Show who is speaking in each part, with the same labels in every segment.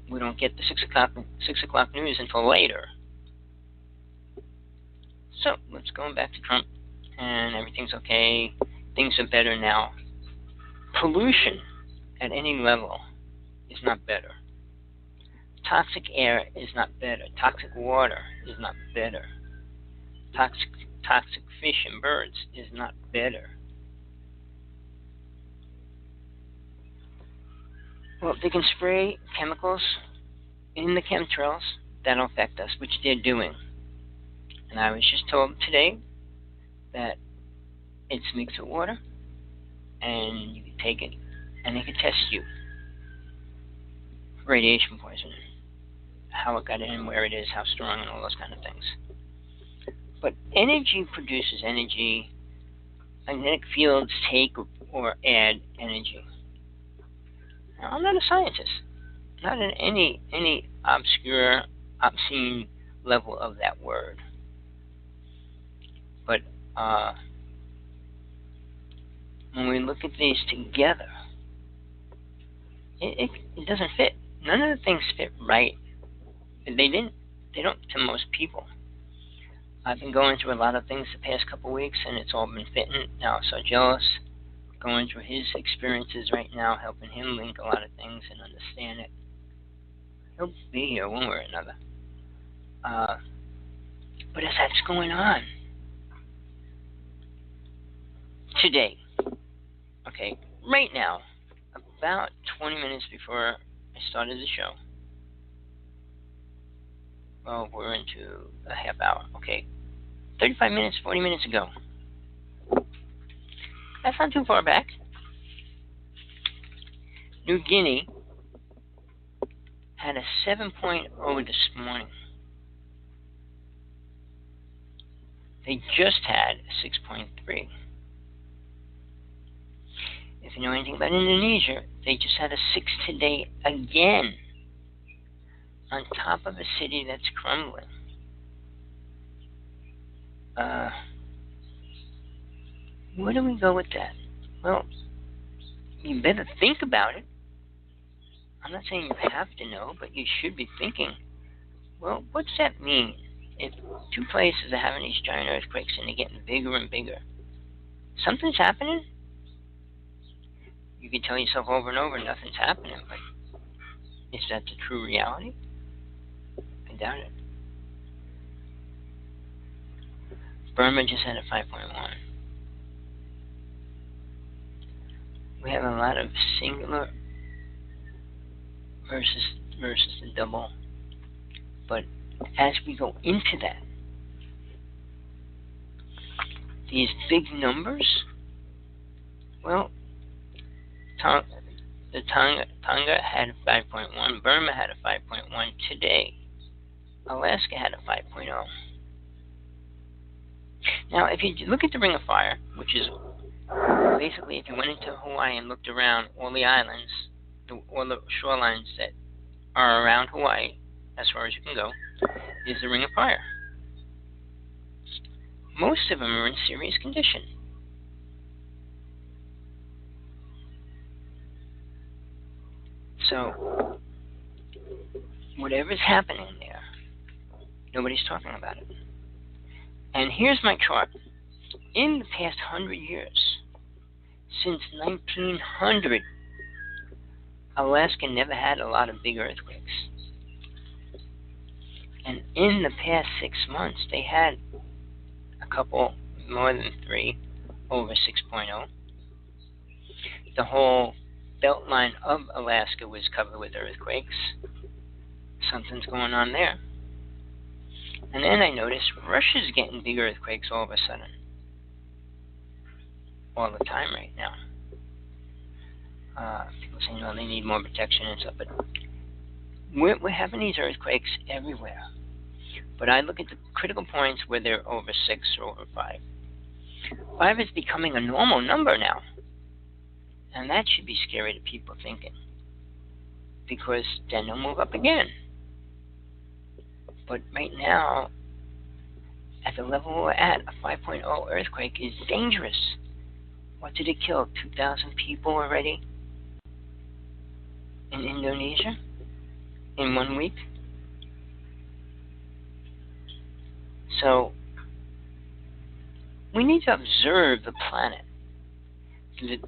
Speaker 1: we don't get the 6 o'clock news until later. So let's go back to Trump, and everything's okay. Things are better now. Pollution at any level is not better. Toxic air is not better. Toxic water is not better. Toxic fish and birds is not better. Well, they can spray chemicals in the chemtrails that'll affect us, which they're doing. And I was just told today that it's mixed with water, and you can take it, and they can test you for radiation poisoning, how it got in, where it is, how strong, and all those kind of things. But energy produces energy. Magnetic fields take or add energy. Now, I'm not a scientist, not in any obscure, obscene level of that word. But when we look at these together, it doesn't fit. None of the things fit right. They don't to most people. I've been going through a lot of things the past couple weeks, and it's all been fitting. Now I'm so jealous. Going through his experiences right now, helping him link a lot of things and understand it. He'll be here one way or another. But as that's going on today, okay, right now, about 20 minutes before I started the show, well, we're into a half hour, okay, 35 minutes, 40 minutes ago. That's not too far back. New Guinea had a 7.0 this morning. They just had a 6.3. If you know anything about Indonesia, they just had a 6 today again, on top of a city that's crumbling. Where do we go with that? Well, you better think about it. I'm not saying you have to know, but you should be thinking, well, what's that mean? If two places are having these giant earthquakes and they're getting bigger and bigger, something's happening? You can tell yourself over and over nothing's happening, but is that the true reality? I doubt it. Burma just had a 5.1. We have a lot of singular versus the double. But as we go into that, these big numbers, well, Tonga had a 5.1, Burma had a 5.1 today, Alaska had a 5.0. Now, if you look at the Ring of Fire, which is basically if you went into Hawaii and looked around all the islands, all the shorelines that are around Hawaii, as far as you can go, is the Ring of Fire. Most of them are in serious condition. So, whatever's happening there, nobody's talking about it. And here's my chart. In the past 100 years, since 1900, Alaska never had a lot of big earthquakes. And in the past 6 months, they had a couple, more than 3, over 6.0. The whole belt line of Alaska was covered with earthquakes. Something's going on there. And then I noticed Russia's getting big earthquakes all of a sudden. All the time right now. People say, no, they need more protection and stuff, but we're having these earthquakes everywhere. But I look at the critical points where they're over 6 or over 5. 5 is becoming a normal number now. And that should be scary to people thinking. Because then they'll move up again. But right now, at the level we're at, a 5.0 earthquake is dangerous. What did it kill? 2,000 people already? In Indonesia? in 1 week. So we need to observe the planet.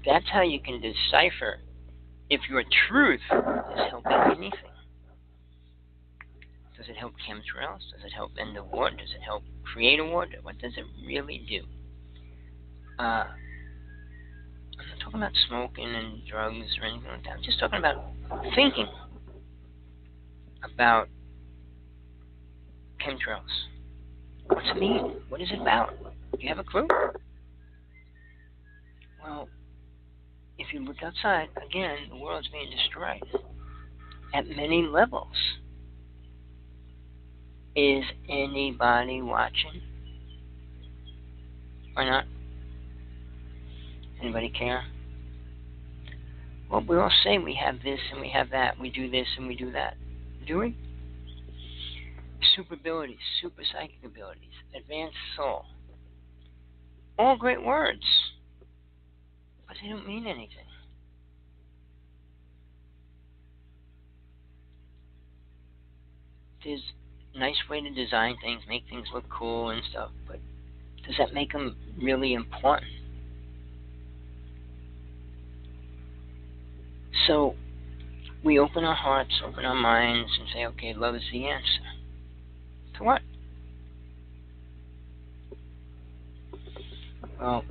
Speaker 1: That's how you can decipher if your truth is helping anything. Does it help chemtrails? Does it help end the war? Does it help create a war? What does it really do? I'm not talking about smoking and drugs or anything like that. I'm just talking about thinking about chemtrails. What's it mean? What is it about? Do you have a clue? Well, if you look outside, again, the world's being destroyed at many levels. Is anybody watching? Or not? Anybody care? Well, we all say we have this and we have that. We do this and we do that. Do we? Super abilities, super psychic abilities, advanced soul. All great words. But they don't mean anything. There's a nice way to design things, make things look cool and stuff, but does that make them really important? So we open our hearts, open our minds, and say, okay, love is the answer. To what? Well,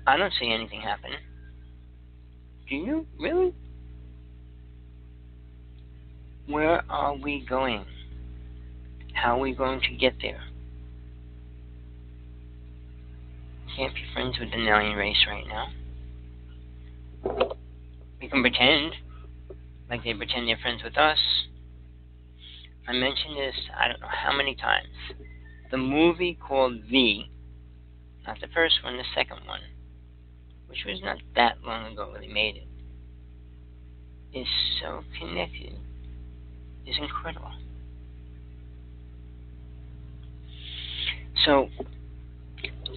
Speaker 1: I don't see anything happening. Do you? Really? Where are we going? How are we going to get there? Can't be friends with the alien race right now. We can pretend like they pretend they're friends with us. I mentioned this, I don't know how many times. The movie called V, not the first one, the second one, which was not that long ago when they made it, is so connected. Is incredible. So,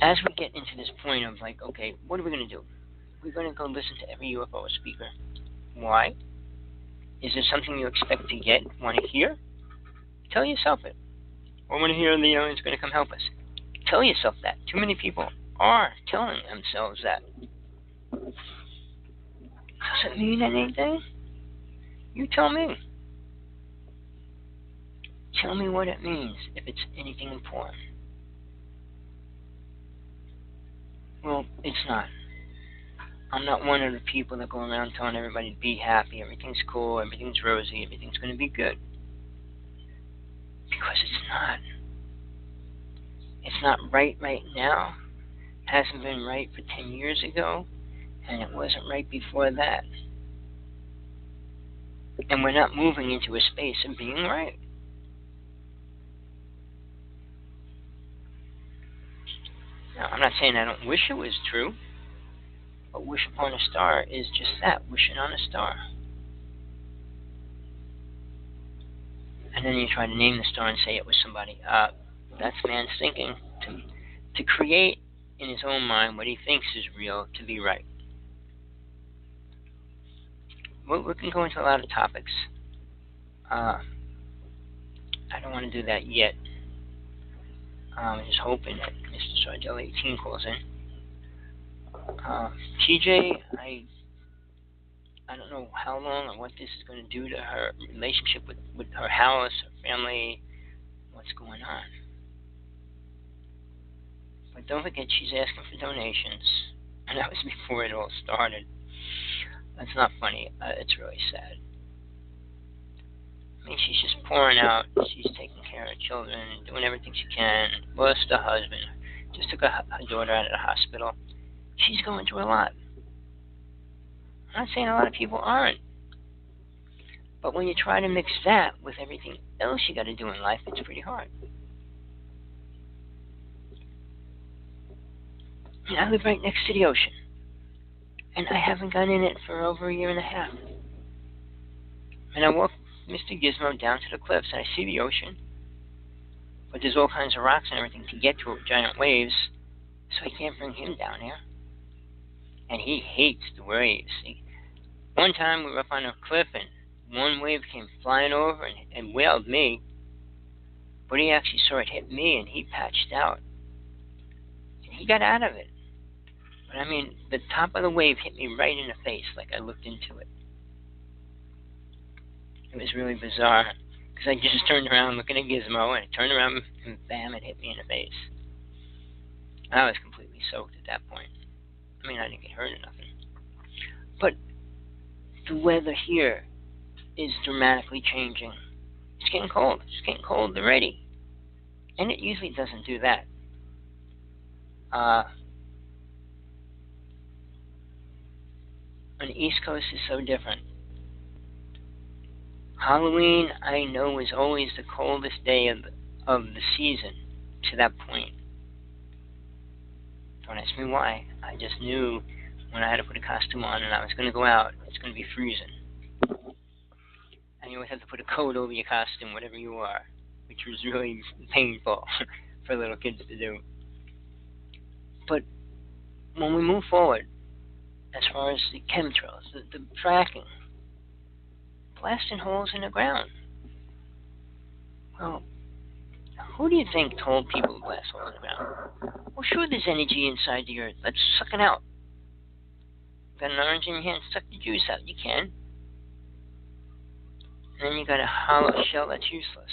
Speaker 1: as we get into this point of like, okay, what are we going to do? We're going to go listen to every UFO speaker. Why? Is there something you expect to get, want to hear? Tell yourself it. I want to hear the alien's going to come help us. Tell yourself that. Too many people are telling themselves that. Does it mean anything? You tell me. Tell me what it means, if it's anything important. Well, it's not. I'm not one of the people that go around telling everybody to be happy, everything's cool, everything's rosy, everything's going to be good. Because it's not. It's not right now. Hasn't been right for 10 years ago, and it wasn't right before that. And we're not moving into a space of being right. Now, I'm not saying I don't wish it was true, but wish upon a star is just that, wishing on a star. And then you try to name the star and say it was somebody. That's man's thinking. To create in his own mind what he thinks is real to be right. Well, we can go into a lot of topics. I don't want to do that yet. I'm just hoping that Mr. Sargel18 calls in. TJ, I don't know how long or what this is going to do to her relationship with her house, her family, what's going on. But don't forget, she's asking for donations. And that was before it all started. That's not funny. It's really sad. I mean, she's just pouring out. She's taking care of children, doing everything she can. Lost her husband. Just took her daughter out of the hospital. She's going through a lot. I'm not saying a lot of people aren't. But when you try to mix that with everything else you got to do in life, it's pretty hard. And I live right next to the ocean. And I haven't gone in it for over a year and a half. And I walk Mr. Gizmo down to the cliffs and I see the ocean. But there's all kinds of rocks and everything to get to it, giant waves. So I can't bring him down there. And he hates the waves. One time we were up on a cliff and one wave came flying over and whaled me, but he actually saw it hit me and he patched out. And he got out of it. But I mean, the top of the wave hit me right in the face, like I looked into it. It was really bizarre, because I just turned around looking at Gizmo, and I turned around and bam, it hit me in the face. I was completely soaked at that point. I mean, I didn't get hurt or nothing. But the weather here is dramatically changing. It's getting cold. It's getting cold already. And it usually doesn't do that. On the East Coast is so different. Halloween, I know, is always the coldest day of the season to that point. Don't ask me why. I just knew when I had to put a costume on and I was going to go out, it's going to be freezing. And you always have to put a coat over your costume, whatever you are, which was really painful for little kids to do. But when we move forward, as far as the chemtrails, the fracking, blasting holes in the ground. Well, who do you think told people to blast holes in the ground? Well, sure, there's energy inside the earth. Let's suck it out. Got an orange in your hand, suck the juice out. You can. And then you got a hollow shell that's useless.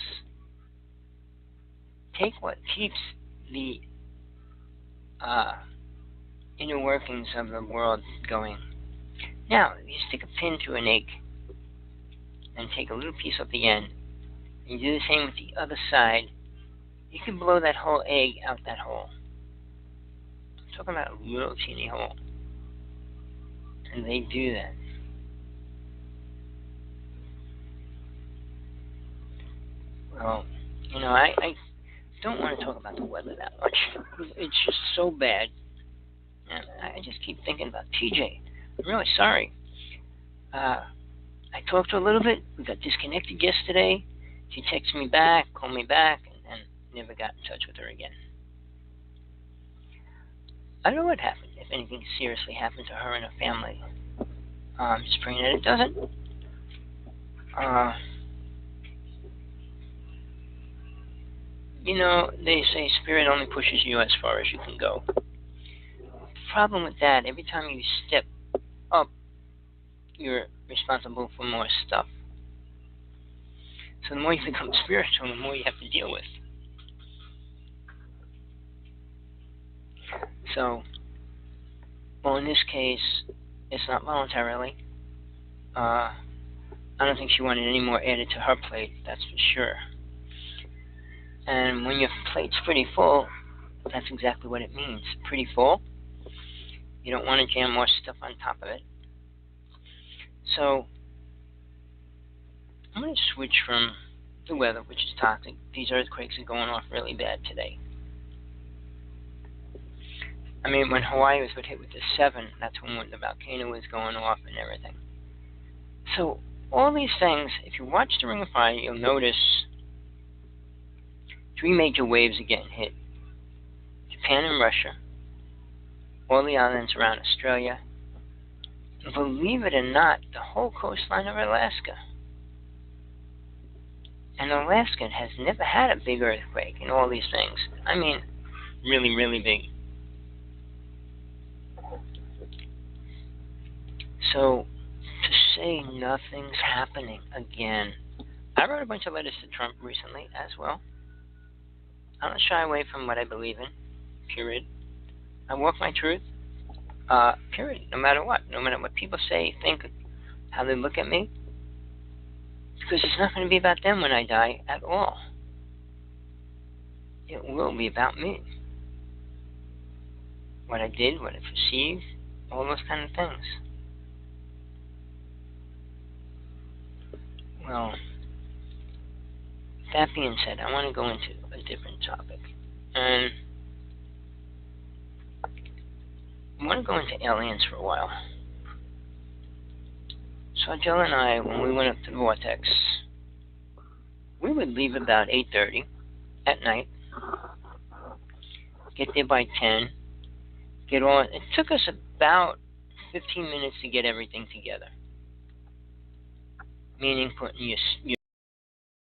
Speaker 1: Take what keeps the inner workings of the world going. Now, you stick a pin through an egg and take a little piece off the end. And you do the same with the other side. You can blow that whole egg out that hole. I'm talking about a little teeny hole. And they do that. Well, you know, I don't want to talk about the weather that much. It's just so bad. And I just keep thinking about TJ. I'm really sorry. I talked to her a little bit. We got disconnected yesterday. She texted me back, called me back, and never got in touch with her again. I don't know what happened, if anything seriously happened to her and her family. I'm just praying that it doesn't. You know, they say spirit only pushes you as far as you can go. The problem with that, every time you step up, you're responsible for more stuff. So the more you become spiritual, the more you have to deal with. So, well, in this case, it's not voluntarily. I don't think she wanted any more added to her plate, that's for sure. And when your plate's pretty full, that's exactly what it means. Pretty full. You don't want to jam more stuff on top of it. So, I'm going to switch from the weather, which is toxic. These earthquakes are going off really bad today. I mean, when Hawaii was hit with the 7, that's when the volcano was going off and everything. So, all these things, if you watch the Ring of Fire, you'll notice 3 major waves are getting hit. Japan and Russia, all the islands around Australia, and believe it or not, the whole coastline of Alaska. And Alaska has never had a big earthquake and all these things. I mean, really, really big. So, to say nothing's happening again. I wrote a bunch of letters to Trump recently as well. I don't shy away from what I believe in, period. I walk my truth, period, no matter what. No matter what people say, think, how they look at me. Because it's not going to be about them when I die at all. It will be about me. What I did, what I perceived, all those kind of things. Well, that being said, I want to go into a different topic. And I want to go into aliens for a while. Sargel and I, when we went up to the Vortex, we would leave about 8:30 at night, get there by 10, get on. It took us about 15 minutes to get everything together. meaning putting your